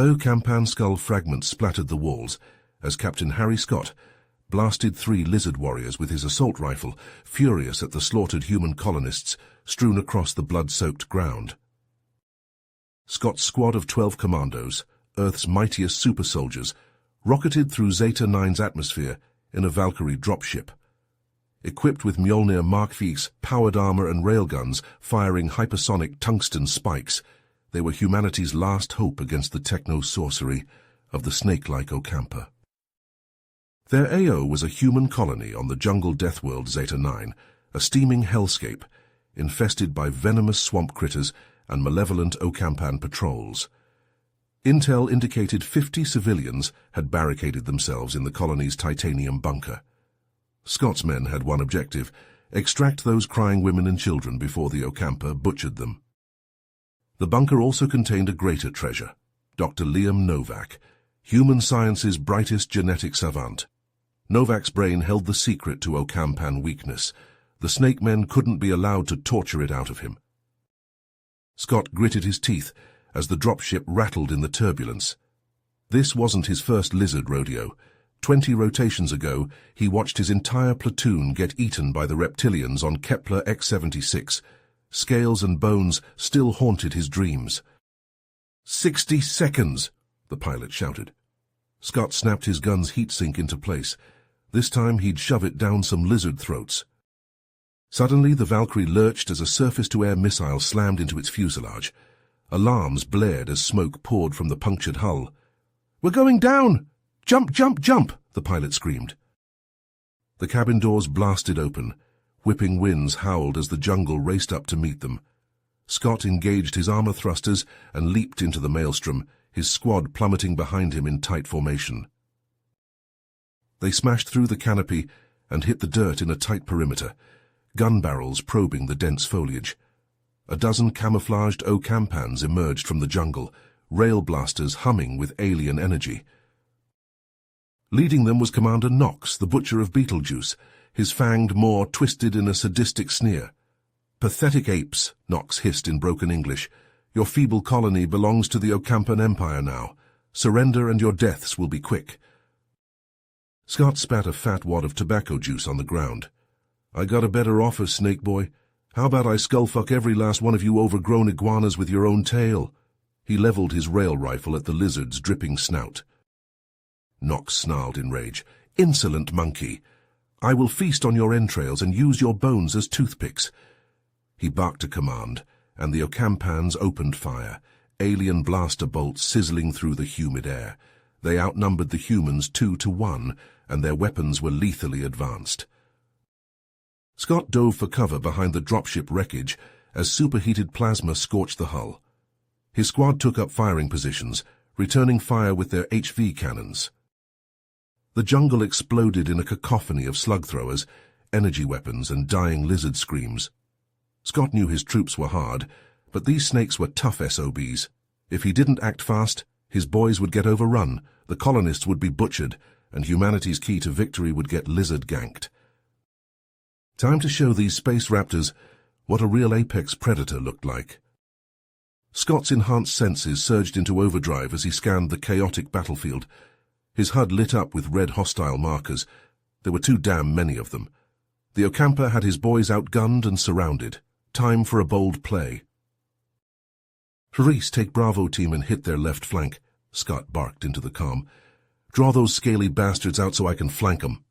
Ocampan skull fragments splattered the walls as Captain Harry Scott blasted 3 lizard warriors with his assault rifle, furious at the slaughtered human colonists strewn across the blood-soaked ground. Scott's squad of 12 commandos, Earth's mightiest super soldiers, rocketed through Zeta 9's atmosphere in a Valkyrie dropship. Equipped with Mjolnir Mark V's powered armor and railguns firing hypersonic tungsten spikes, they were humanity's last hope against the techno-sorcery of the snake-like Ocampa. Their AO was a human colony on the jungle death world Zeta 9, a steaming hellscape, infested by venomous swamp critters and malevolent Ocampan patrols. Intel indicated 50 civilians had barricaded themselves in the colony's titanium bunker. Scott's men had one objective: extract those crying women and children before the Ocampa butchered them. The bunker also contained a greater treasure: Dr. Liam Novak, human science's brightest genetic savant. Novak's brain held the secret to Ocampan weakness. The snake men couldn't be allowed to torture it out of him. Scott gritted his teeth as the dropship rattled in the turbulence. This wasn't his first lizard rodeo. 20 rotations ago, he watched his entire platoon get eaten by the reptilians on Kepler X-76. Scales and bones still haunted his dreams. 60 seconds, the pilot shouted. Scott snapped his gun's heat sink into place. This time he'd shove it down some lizard throats. Suddenly the Valkyrie lurched as a surface-to-air missile slammed into its fuselage. Alarms blared as smoke poured from the punctured hull. "We're going down! Jump, jump, jump!" the pilot screamed. The cabin doors blasted open. Whipping winds howled as the jungle raced up to meet them. Scott engaged his armor thrusters and leaped into the maelstrom, his squad plummeting behind him in tight formation. They smashed through the canopy and hit the dirt in a tight perimeter, gun barrels probing the dense foliage. A dozen camouflaged Ocampans emerged from the jungle, rail blasters humming with alien energy. Leading them was Commander Knox, the butcher of Beetlejuice, his fanged maw twisted in a sadistic sneer. "Pathetic apes," Knox hissed in broken English. "Your feeble colony belongs to the Ocampan Empire now. Surrender and your deaths will be quick." Scott spat a fat wad of tobacco juice on the ground. "I got a better offer, Snake Boy. How about I skullfuck every last one of you overgrown iguanas with your own tail?" He leveled his rail rifle at the lizard's dripping snout. Knox snarled in rage. "Insolent monkey! I will feast on your entrails and use your bones as toothpicks." He barked a command, and the Ocampans opened fire, alien blaster bolts sizzling through the humid air. They outnumbered the humans 2 to 1, and their weapons were lethally advanced. Scott dove for cover behind the dropship wreckage as superheated plasma scorched the hull. His squad took up firing positions, returning fire with their HV cannons. The jungle exploded in a cacophony of slug throwers, energy weapons, and dying lizard screams. Scott knew his troops were hard, but these snakes were tough SOBs. If he didn't act fast, his boys would get overrun, the colonists would be butchered, and humanity's key to victory would get lizard-ganked. Time to show these space raptors what a real apex predator looked like. Scott's enhanced senses surged into overdrive as he scanned the chaotic battlefield. His HUD lit up with red hostile markers. There were too damn many of them. The Ocampa had his boys outgunned and surrounded. Time for a bold play. "Reese, take Bravo team and hit their left flank," Scott barked into the comm. "Draw those scaly bastards out so I can flank 'em."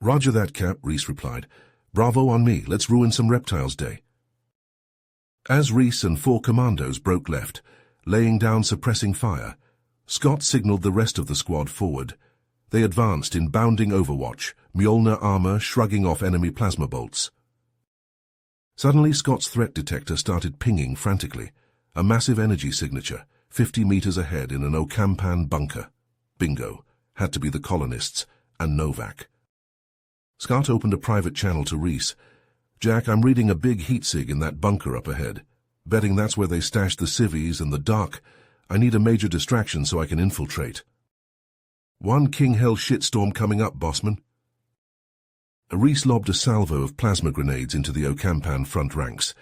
"Roger that, Cap," Reese replied. "Bravo on me. Let's ruin some reptiles' day." As Reese and 4 commandos broke left, laying down suppressing fire, Scott signaled the rest of the squad forward. They advanced in bounding overwatch, Mjolnir armor shrugging off enemy plasma bolts. Suddenly, Scott's threat detector started pinging frantically. A massive energy signature, 50 meters ahead in an Ocampan bunker. Bingo. Had to be the colonists, and Novak. Scott opened a private channel to Reese. "Jack, I'm reading a big heat sig in that bunker up ahead. Betting that's where they stashed the civvies and the dock. I need a major distraction so I can infiltrate." "One king hell shitstorm coming up, bossman." Reese lobbed a salvo of plasma grenades into the Ocampan front ranks.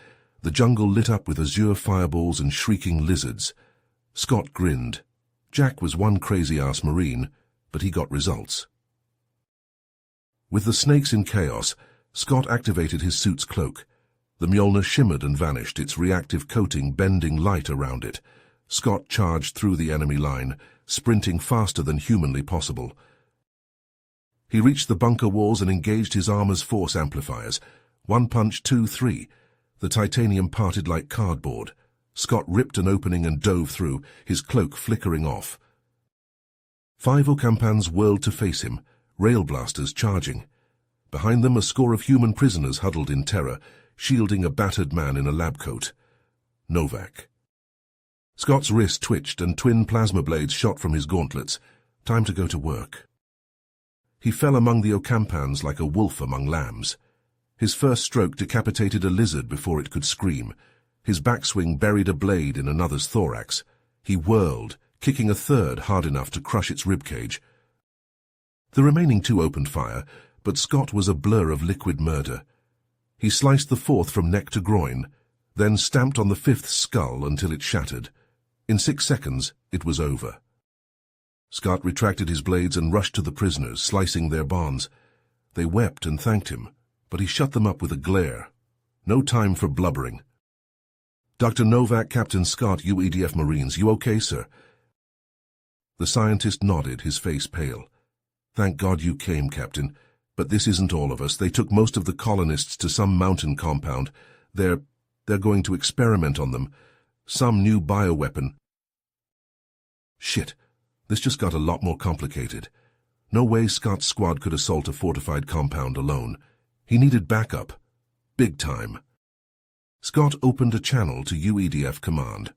The jungle lit up with azure fireballs and shrieking lizards. Scott grinned. Jack was one crazy-ass Marine, but he got results. With the snakes in chaos, Scott activated his suit's cloak. The Mjolnir shimmered and vanished, its reactive coating bending light around it. Scott charged through the enemy line, sprinting faster than humanly possible. He reached the bunker walls and engaged his armor's force amplifiers. 1 punch, 2, 3. The titanium parted like cardboard. Scott ripped an opening and dove through, his cloak flickering off. 5 Ocampans whirled to face him, rail blasters charging. Behind them a score of human prisoners huddled in terror, shielding a battered man in a lab coat. Novak. Scott's wrist twitched and twin plasma blades shot from his gauntlets. Time to go to work. He fell among the Ocampans like a wolf among lambs. His first stroke decapitated a lizard before it could scream. His backswing buried a blade in another's thorax. He whirled, kicking a third hard enough to crush its ribcage. The remaining 2 opened fire, but Scott was a blur of liquid murder. He sliced the 4th from neck to groin, then stamped on the 5th skull until it shattered. In 6 seconds, it was over. Scott retracted his blades and rushed to the prisoners, slicing their bonds. They wept and thanked him, but he shut them up with a glare. No time for blubbering. "Dr. Novak, Captain Scott, UEDF Marines, you okay, sir?" The scientist nodded, his face pale. "Thank God you came, Captain. But this isn't all of us. They took most of the colonists to some mountain compound. They're going to experiment on them. Some new bioweapon." Shit. This just got a lot more complicated. No way Scott's squad could assault a fortified compound alone. He needed backup. Big time. Scott opened a channel to UEDF Command.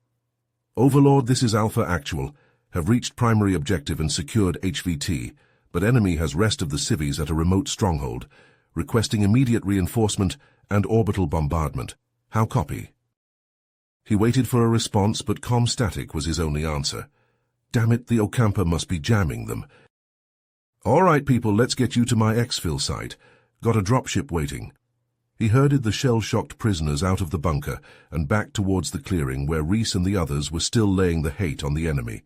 "Overlord, this is Alpha Actual. Have reached primary objective and secured HVT, but enemy has rest of the civvies at a remote stronghold, requesting immediate reinforcement and orbital bombardment. How copy?" He waited for a response, but comm static was his only answer. Damn it, the Ocampa must be jamming them. "All right, people, let's get you to my exfil site. Got a dropship waiting." He herded the shell-shocked prisoners out of the bunker and back towards the clearing where Reese and the others were still laying the hate on the enemy.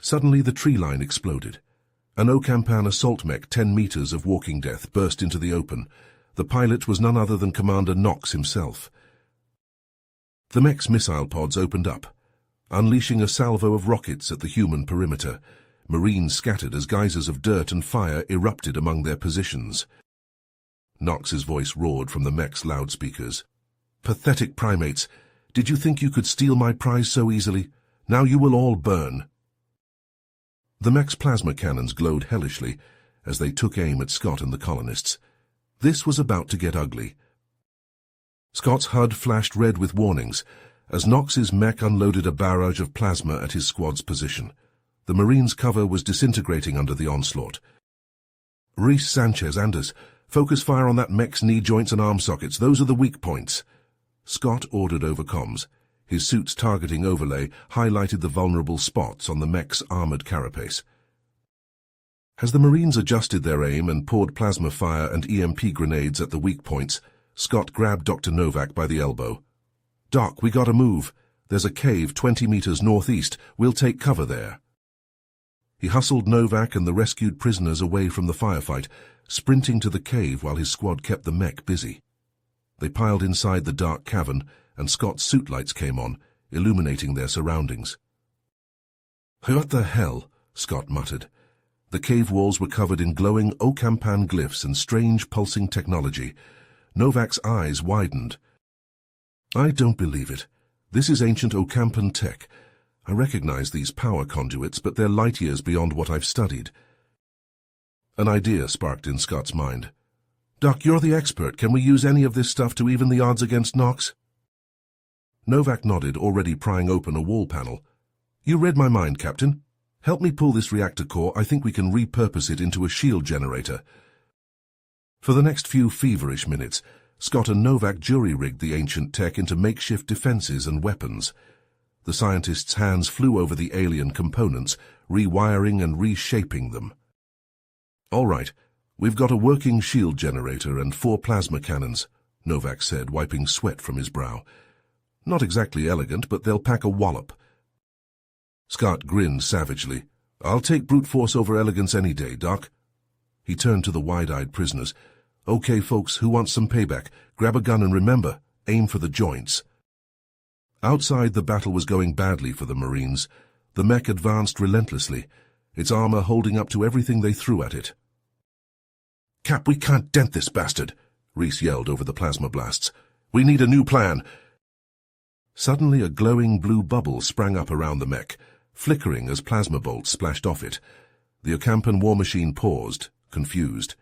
Suddenly the tree line exploded. An Ocampan assault mech 10 meters of walking death burst into the open. The pilot was none other than Commander Knox himself. The mech's missile pods opened up, unleashing a salvo of rockets at the human perimeter. Marines scattered as geysers of dirt and fire erupted among their positions. Knox's voice roared from the mech's loudspeakers. "Pathetic primates! Did you think you could steal my prize so easily? Now you will all burn." The mech's plasma cannons glowed hellishly as they took aim at Scott and the colonists. This was about to get ugly. Scott's HUD flashed red with warnings as Knox's mech unloaded a barrage of plasma at his squad's position. The Marines' cover was disintegrating under the onslaught. "Reese, Sanchez, Anders, focus fire on that mech's knee joints and arm sockets. Those are the weak points." Scott ordered over comms. His suit's targeting overlay highlighted the vulnerable spots on the mech's armored carapace. As the Marines adjusted their aim and poured plasma fire and EMP grenades at the weak points, Scott grabbed Dr. Novak by the elbow. "Doc, we gotta move. There's a cave 20 meters northeast. We'll take cover there." He hustled Novak and the rescued prisoners away from the firefight, sprinting to the cave while his squad kept the mech busy. They piled inside the dark cavern, and Scott's suit lights came on, illuminating their surroundings. "What the hell?" Scott muttered. The cave walls were covered in glowing Ocampan glyphs and strange pulsing technology. Novak's eyes widened. "I don't believe it. This is ancient Ocampan tech. I recognize these power conduits, but they're light years beyond what I've studied." An idea sparked in Scott's mind. "Doc, you're the expert. Can we use any of this stuff to even the odds against Knox?" Novak nodded, already prying open a wall panel. "You read my mind, Captain. Help me pull this reactor core. I think we can repurpose it into a shield generator." For the next few feverish minutes, Scott and Novak jury-rigged the ancient tech into makeshift defenses and weapons. The scientists' hands flew over the alien components, rewiring and reshaping them. "All right, we've got a working shield generator and 4 plasma cannons," Novak said, wiping sweat from his brow. "Not exactly elegant, but they'll pack a wallop. Scott grinned savagely. I'll take brute force over elegance any day, Doc. He turned to the wide-eyed prisoners. Okay, folks, who wants some payback? Grab a gun and remember, aim for the joints. Outside, the battle was going badly for the Marines. The mech advanced relentlessly, its armor holding up to everything they threw at it. Cap, we can't dent this bastard, Reese yelled over the plasma blasts. We need a new plan. Suddenly, a glowing blue bubble sprang up around the mech, flickering as plasma bolts splashed off it. The Ocampan war machine paused, confused.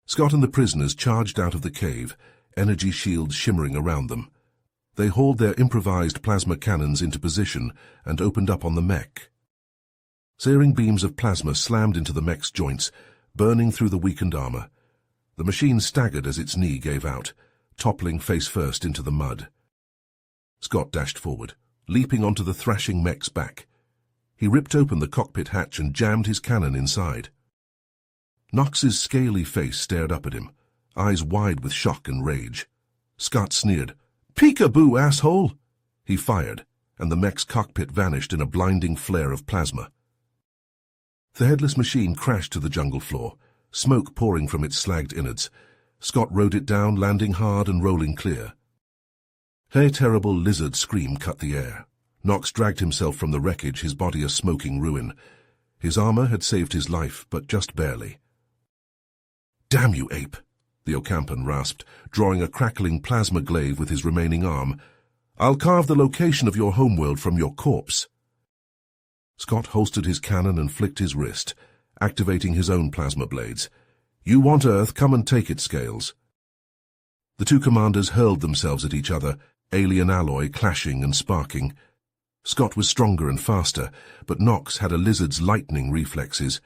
Scott and the prisoners charged out of the cave, energy shields shimmering around them. They hauled their improvised plasma cannons into position and opened up on the mech. Searing beams of plasma slammed into the mech's joints, burning through the weakened armor. The machine staggered as its knee gave out, toppling face first into the mud. Scott dashed forward, leaping onto the thrashing mech's back. He ripped open the cockpit hatch and jammed his cannon inside. Knox's scaly face stared up at him, eyes wide with shock and rage. Scott sneered. Peekaboo, asshole! He fired, and the mech's cockpit vanished in a blinding flare of plasma. The headless machine crashed to the jungle floor, smoke pouring from its slagged innards. Scott rode it down, landing hard and rolling clear. A terrible lizard scream cut the air. Knox dragged himself from the wreckage, his body a smoking ruin. His armor had saved his life, but just barely. Damn you, ape! The Ocampan rasped, drawing a crackling plasma glaive with his remaining arm. I'll carve the location of your homeworld from your corpse. Scott holstered his cannon and flicked his wrist, activating his own plasma blades. You want Earth, come and take it, Scales. The two commanders hurled themselves at each other, alien alloy clashing and sparking. Scott was stronger and faster, but Knox had a lizard's lightning reflexes.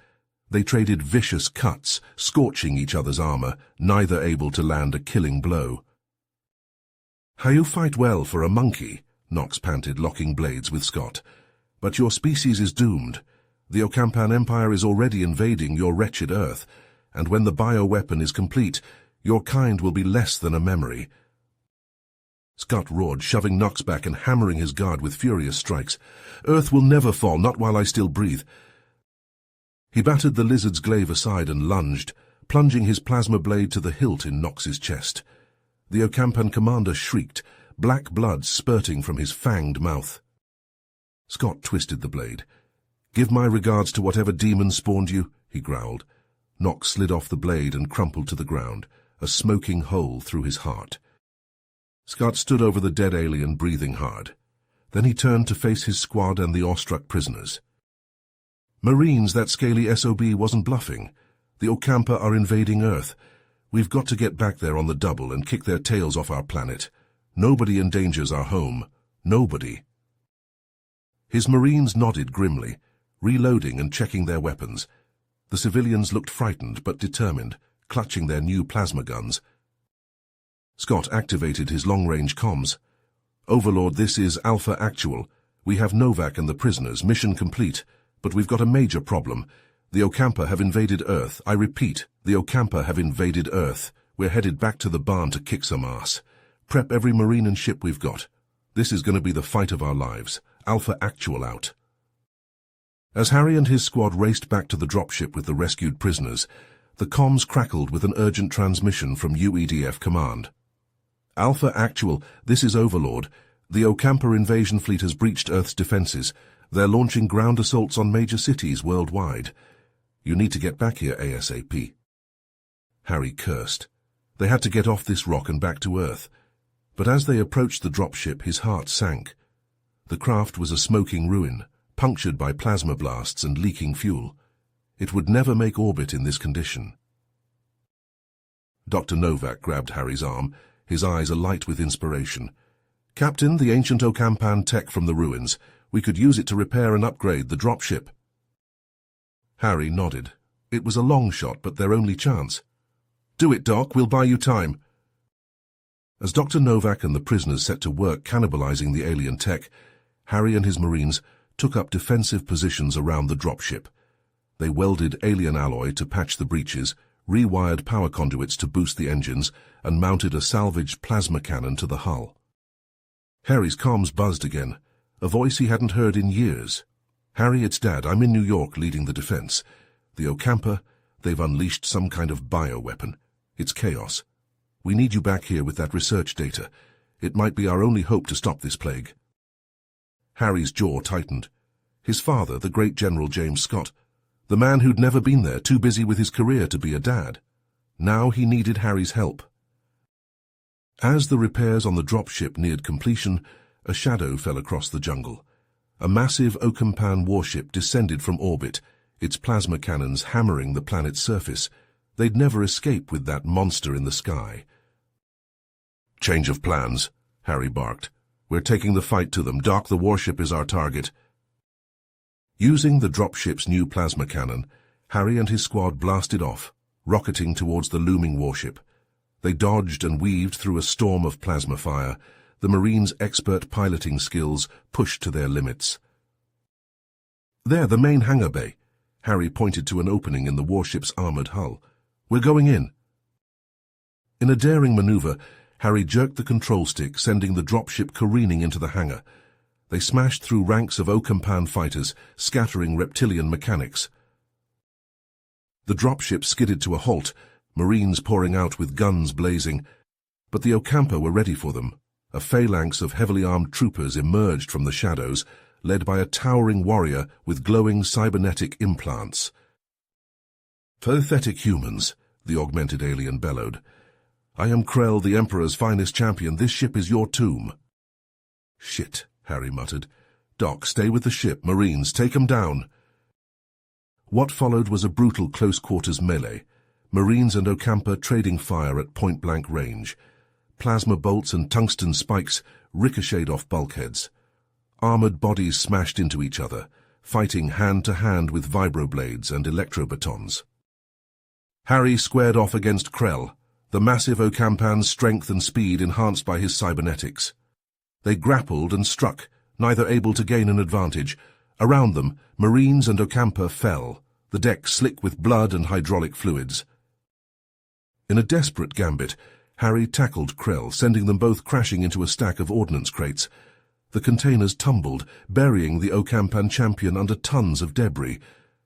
They traded vicious cuts, scorching each other's armor, neither able to land a killing blow. How you fight well for a monkey, Knox panted, locking blades with Scott. But your species is doomed. The Ocampan Empire is already invading your wretched Earth, and when the bioweapon is complete, your kind will be less than a memory. Scott roared, shoving Knox back and hammering his guard with furious strikes. Earth will never fall, not while I still breathe. He battered the lizard's glaive aside and lunged, plunging his plasma blade to the hilt in Knox's chest. The Ocampan commander shrieked, black blood spurting from his fanged mouth. Scott twisted the blade. Give my regards to whatever demon spawned you, he growled. Knox slid off the blade and crumpled to the ground, a smoking hole through his heart. Scott stood over the dead alien, breathing hard. Then he turned to face his squad and the awestruck prisoners. Marines, that scaly SOB wasn't bluffing. The Ocampa are invading Earth. We've got to get back there on the double and kick their tails off our planet. Nobody endangers our home. Nobody. His Marines nodded grimly, reloading and checking their weapons. The civilians looked frightened but determined, clutching their new plasma guns. Scott activated his long-range comms. Overlord, this is Alpha Actual. We have Novak and the prisoners, mission complete. But we've got a major problem. The Ocampa have invaded Earth. I repeat, the Ocampa have invaded Earth. We're headed back to the barn to kick some ass. Prep every marine and ship we've got. This is going to be the fight of our lives. Alpha Actual out. As Harry and his squad raced back to the dropship with the rescued prisoners, the comms crackled with an urgent transmission from UEDF Command. Alpha Actual, this is Overlord. The Ocampa invasion fleet has breached Earth's defenses. They're launching ground assaults on major cities worldwide. You need to get back here ASAP. Harry cursed. They had to get off this rock and back to Earth. But as they approached the dropship, his heart sank. The craft was a smoking ruin, punctured by plasma blasts and leaking fuel. It would never make orbit in this condition. Dr. Novak grabbed Harry's arm, his eyes alight with inspiration. Captain, the ancient Ocampan tech from the ruins. We could use it to repair and upgrade the dropship. Harry nodded. It was a long shot, but their only chance. Do it, Doc. We'll buy you time. As Dr. Novak and the prisoners set to work cannibalizing the alien tech, Harry and his Marines took up defensive positions around the dropship. They welded alien alloy to patch the breaches, rewired power conduits to boost the engines, and mounted a salvaged plasma cannon to the hull. Harry's comms buzzed again. a voice he hadn't heard in years. "Harry, it's Dad. I'm in New York leading the defense. The Ocampa, they've unleashed some kind of bioweapon. It's chaos. We need you back here with that research data. It might be our only hope to stop this plague." Harry's jaw tightened. His father, the great General James Scott, the man who'd never been there, too busy with his career to be a dad. Now he needed Harry's help. As the repairs on the dropship neared completion, a shadow fell across the jungle. A massive Ocampan warship descended from orbit, its plasma cannons hammering the planet's surface. They'd never escape with that monster in the sky. "Change of plans," Harry barked. "We're taking the fight to them. Doc, the warship is our target." Using the dropship's new plasma cannon, Harry and his squad blasted off, rocketing towards the looming warship. They dodged and weaved through a storm of plasma fire, the Marines' expert piloting skills pushed to their limits. "There, the main hangar bay." Harry pointed to an opening in the warship's armored hull. "We're going in." In a daring maneuver, Harry jerked the control stick, sending the dropship careening into the hangar. They smashed through ranks of Ocampan fighters, scattering reptilian mechanics. The dropship skidded to a halt, Marines pouring out with guns blazing. But the Ocampa were ready for them. A phalanx of heavily armed troopers emerged from the shadows, led by a towering warrior with glowing cybernetic implants. "Pathetic humans," the augmented alien bellowed. "I am Krell, the Emperor's finest champion. This ship is your tomb." "Shit," Harry muttered. "Doc, stay with the ship. Marines, take 'em down." What followed was a brutal close-quarters melee. Marines and Ocampa trading fire at point-blank range. Plasma bolts and tungsten spikes ricocheted off bulkheads. Armored bodies smashed into each other, fighting hand-to-hand with vibroblades and electrobatons. Harry squared off against Krell, the massive Ocampan's strength and speed enhanced by his cybernetics. They grappled and struck, neither able to gain an advantage. Around them, Marines and Ocampa fell, the deck slick with blood and hydraulic fluids. In a desperate gambit, Harry tackled Krell, sending them both crashing into a stack of ordnance crates. The containers tumbled, burying the Ocampan champion under tons of debris.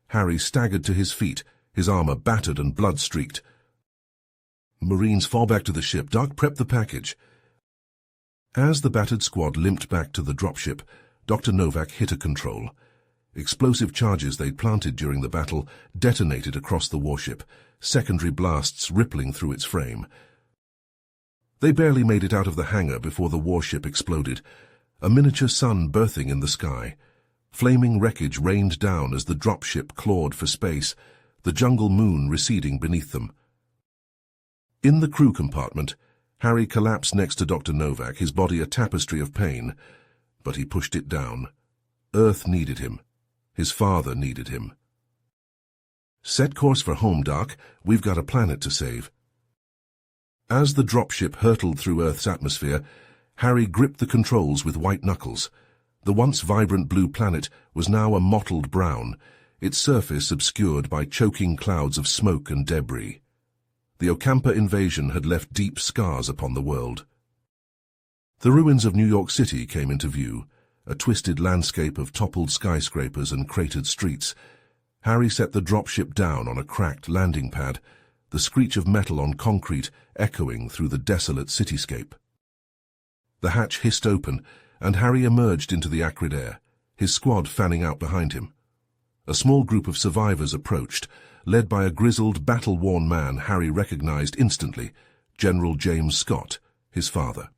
Harry staggered to his feet, his armor battered and blood-streaked. "Marines, fall back to the ship. Doc, prep the package." As the battered squad limped back to the dropship, Dr. Novak hit a control. Explosive charges they'd planted during the battle detonated across the warship, secondary blasts rippling through its frame. They barely made it out of the hangar before the warship exploded, a miniature sun birthing in the sky. Flaming wreckage rained down as the dropship clawed for space, the jungle moon receding beneath them. In the crew compartment, Harry collapsed next to Dr. Novak, his body a tapestry of pain, but he pushed it down. Earth needed him. His father needed him. "Set course for home, Doc. We've got a planet to save." As the dropship hurtled through Earth's atmosphere, Harry gripped the controls with white knuckles. The once vibrant blue planet was now a mottled brown, its surface obscured by choking clouds of smoke and debris. The Ocampa invasion had left deep scars upon the world. The ruins of New York City came into view, a twisted landscape of toppled skyscrapers and cratered streets. Harry set the dropship down on a cracked landing pad, the screech of metal on concrete echoing through the desolate cityscape. The hatch hissed open, and Harry emerged into the acrid air, his squad fanning out behind him. A small group of survivors approached, led by a grizzled, battle-worn man Harry recognized instantly, General James Scott, his father.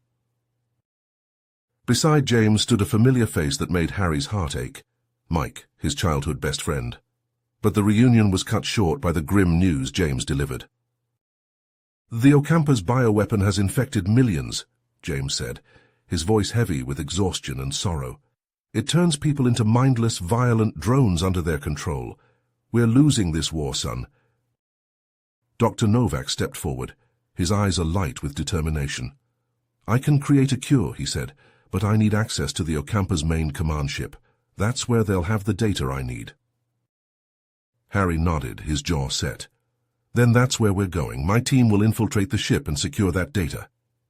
Beside James stood a familiar face that made Harry's heart ache, Mike, his childhood best friend. But the reunion was cut short by the grim news James delivered. "The Ocampa's bioweapon has infected millions," James said, his voice heavy with exhaustion and sorrow. "It turns people into mindless, violent drones under their control. We're losing this war, son." Dr. Novak stepped forward, his eyes alight with determination. "I can create a cure," he said, "but I need access to the Ocampa's main command ship. That's where they'll have the data I need." Harry nodded, his jaw set. "Then that's where we're going. My team will infiltrate the ship and secure that data.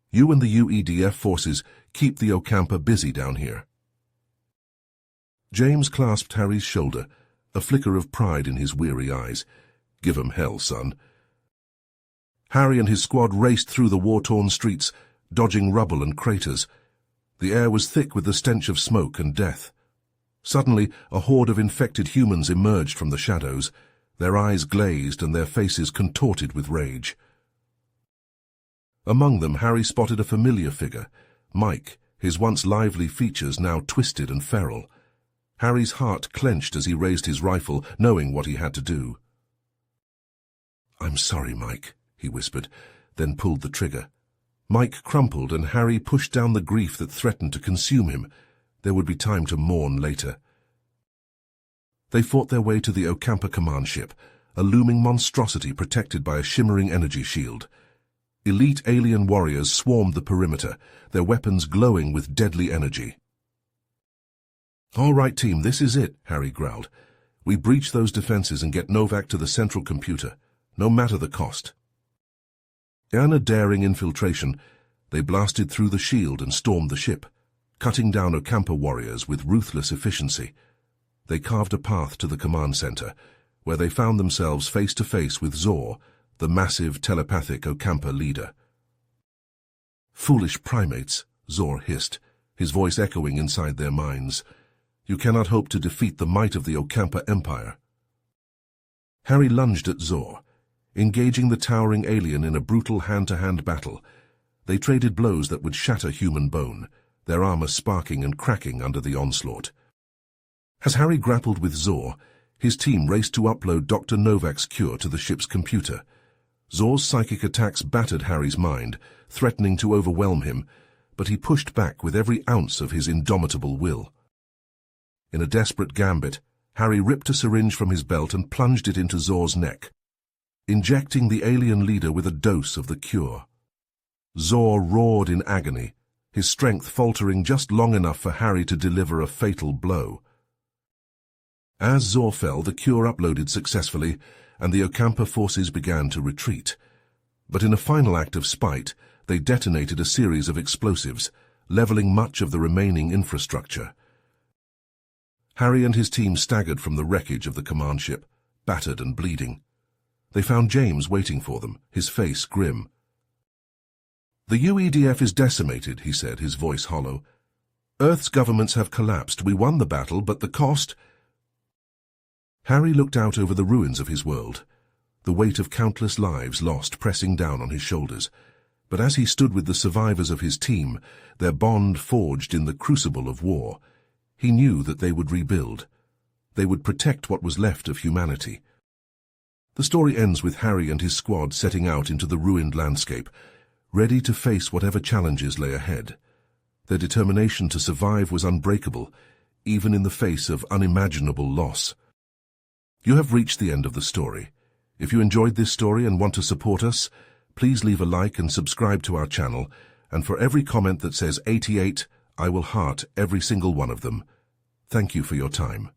You and the UEDF forces keep the Ocampa busy down here." James clasped Harry's shoulder, a flicker of pride in his weary eyes. "Give 'em hell, son." Harry and his squad raced through the war-torn streets, dodging rubble and craters. The air was thick with the stench of smoke and death. Suddenly, a horde of infected humans emerged from the shadows, their eyes glazed and their faces contorted with rage. Among them, Harry spotted a familiar figure, Mike, his once lively features now twisted and feral. Harry's heart clenched as he raised his rifle, knowing what he had to do. "I'm sorry, Mike," he whispered, then pulled the trigger. Mike crumpled, and Harry pushed down the grief that threatened to consume him. There would be time to mourn later. They fought their way to the Ocampa command ship, a looming monstrosity protected by a shimmering energy shield. Elite alien warriors swarmed the perimeter, their weapons glowing with deadly energy. "All right, team, this is it," Harry growled. "We breach those defenses and get Novak to the central computer, no matter the cost." In a daring infiltration, they blasted through the shield and stormed the ship, cutting down Ocampa warriors with ruthless efficiency. They carved a path to the command center, where they found themselves face to face with Zor, the massive telepathic Ocampa leader. "Foolish primates," Zor hissed, his voice echoing inside their minds. "You cannot hope to defeat the might of the Ocampa Empire." Harry lunged at Zor, engaging the towering alien in a brutal hand-to-hand battle. They traded blows that would shatter human bone, their armor sparking and cracking under the onslaught. As Harry grappled with Zor, his team raced to upload Dr. Novak's cure to the ship's computer. Zor's psychic attacks battered Harry's mind, threatening to overwhelm him, but he pushed back with every ounce of his indomitable will. In a desperate gambit, Harry ripped a syringe from his belt and plunged it into Zor's neck, injecting the alien leader with a dose of the cure. Zor roared in agony, his strength faltering just long enough for Harry to deliver a fatal blow. As Zor fell, the cure uploaded successfully, and the Ocampa forces began to retreat. But in a final act of spite, they detonated a series of explosives, leveling much of the remaining infrastructure. Harry and his team staggered from the wreckage of the command ship, battered and bleeding. They found James waiting for them, his face grim. "The UEDF is decimated," he said, his voice hollow. "Earth's governments have collapsed. We won the battle, but the cost—" Harry looked out over the ruins of his world, the weight of countless lives lost pressing down on his shoulders. But as he stood with the survivors of his team, their bond forged in the crucible of war, he knew that they would rebuild. They would protect what was left of humanity. The story ends with Harry and his squad setting out into the ruined landscape, ready to face whatever challenges lay ahead. Their determination to survive was unbreakable, even in the face of unimaginable loss. You have reached the end of the story. If you enjoyed this story and want to support us, please leave a like and subscribe to our channel, and for every comment that says 88, I will heart every single one of them. Thank you for your time.